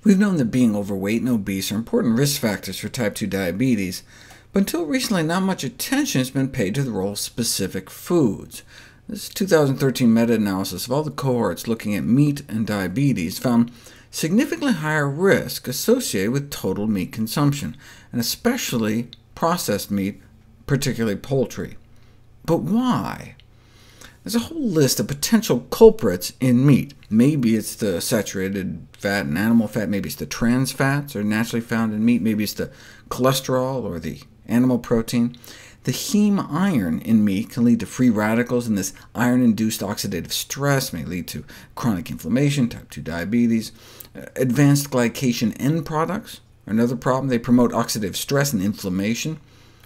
We've known that being overweight and obese are important risk factors for type 2 diabetes, but until recently not much attention has been paid to the role of specific foods. This 2013 meta-analysis of all the cohorts looking at meat and diabetes found significantly higher risk associated with total meat consumption, and especially processed meat, particularly poultry. But why? There's a whole list of potential culprits in meat. Maybe it's the saturated fat and animal fat, maybe it's the trans fats that are naturally found in meat, maybe it's the cholesterol or the animal protein. The heme iron in meat can lead to free radicals, and this iron-induced oxidative stress may lead to chronic inflammation, type 2 diabetes. Advanced glycation end products are another problem. They promote oxidative stress and inflammation.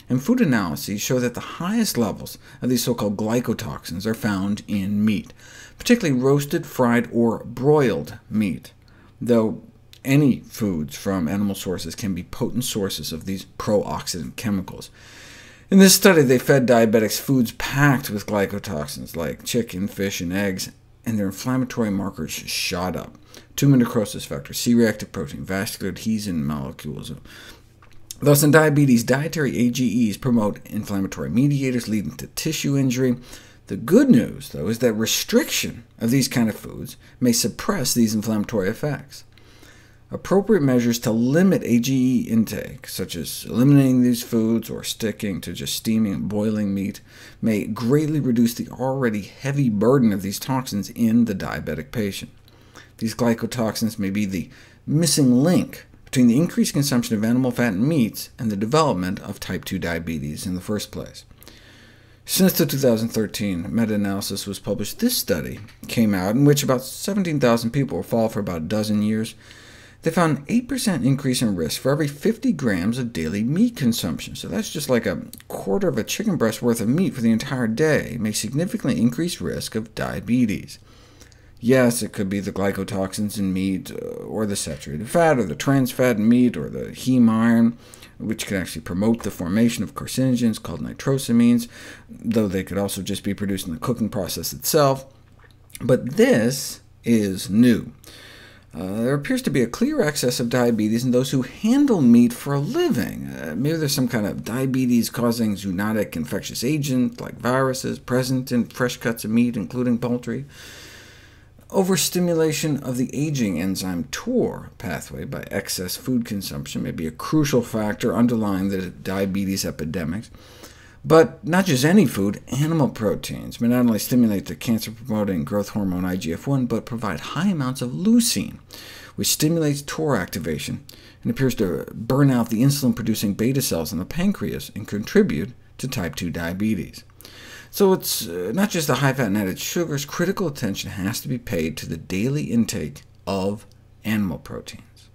And food analyses show that the highest levels of these so-called glycotoxins are found in meat, particularly roasted, fried, or broiled meat, though any foods from animal sources can be potent sources of these pro-oxidant chemicals. In this study, they fed diabetics foods packed with glycotoxins, like chicken, fish, and eggs, and their inflammatory markers shot up. Tumor necrosis factor, C-reactive protein, vascular adhesion molecules. Thus, in diabetes, dietary AGEs promote inflammatory mediators, leading to tissue injury. The good news, though, is that restriction of these kind of foods may suppress these inflammatory effects. Appropriate measures to limit AGE intake, such as eliminating these foods or sticking to just steaming and boiling meat, may greatly reduce the already heavy burden of these toxins in the diabetic patient. These glycotoxins may be the missing link between the increased consumption of animal fat and meats and the development of type 2 diabetes in the first place. Since the 2013 meta-analysis was published, this study came out in which about 17,000 people were followed for about a dozen years. They found an 8% increase in risk for every 50 grams of daily meat consumption. So that's just like a quarter of a chicken breast worth of meat for the entire day, may significantly increase risk of diabetes. Yes, it could be the glycotoxins in meat, or the saturated fat, or the trans fat in meat, or the heme iron, which can actually promote the formation of carcinogens called nitrosamines, though they could also just be produced in the cooking process itself. But this is new. There appears to be a clear excess of diabetes in those who handle meat for a living. Maybe there's some kind of diabetes-causing zoonotic infectious agent, like viruses, present in fresh cuts of meat, including poultry. Overstimulation of the aging enzyme TOR pathway by excess food consumption may be a crucial factor underlying the diabetes epidemics. But not just any food, animal proteins may not only stimulate the cancer-promoting growth hormone IGF-1, but provide high amounts of leucine, which stimulates TOR activation and appears to burn out the insulin-producing beta cells in the pancreas and contribute to type 2 diabetes. So it's not just the high fat and added sugars. Critical attention has to be paid to the daily intake of animal proteins.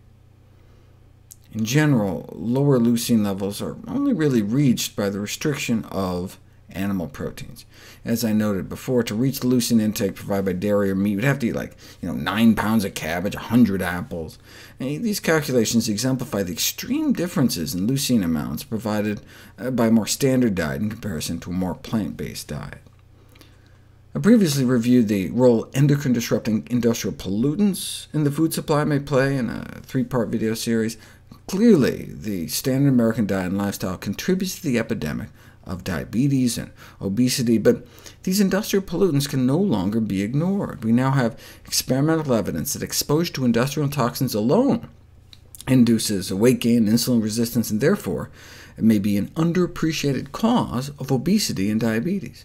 In general, lower leucine levels are only really reached by the restriction of animal proteins. As I noted before, to reach the leucine intake provided by dairy or meat, you'd have to eat like 9 pounds of cabbage, 100 apples. And these calculations exemplify the extreme differences in leucine amounts provided by a more standard diet in comparison to a more plant-based diet. I previously reviewed the role endocrine-disrupting industrial pollutants in the food supply may play in a 3-part video series. Clearly, the standard American diet and lifestyle contributes to the epidemic of diabetes and obesity, but these industrial pollutants can no longer be ignored. We now have experimental evidence that exposure to industrial toxins alone induces weight gain, insulin resistance, and therefore it may be an underappreciated cause of obesity and diabetes.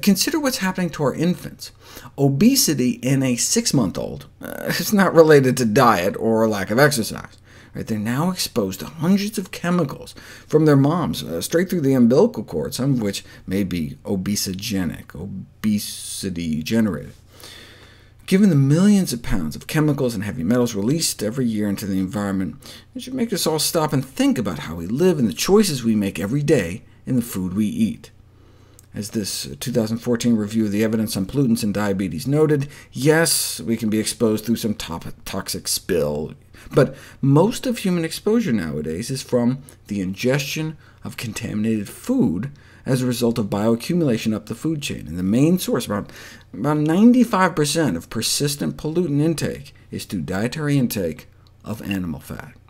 Consider what's happening to our infants. Obesity in a 6-month-old is not related to diet or lack of exercise. They're now exposed to hundreds of chemicals from their moms, straight through the umbilical cord, some of which may be obesogenic, obesity-generated. Given the millions of pounds of chemicals and heavy metals released every year into the environment, it should make us all stop and think about how we live and the choices we make every day in the food we eat. As this 2014 review of the evidence on pollutants and diabetes noted, yes, we can be exposed through some toxic spill, but most of human exposure nowadays is from the ingestion of contaminated food as a result of bioaccumulation up the food chain. And the main source, about 95% of persistent pollutant intake, is through dietary intake of animal fat.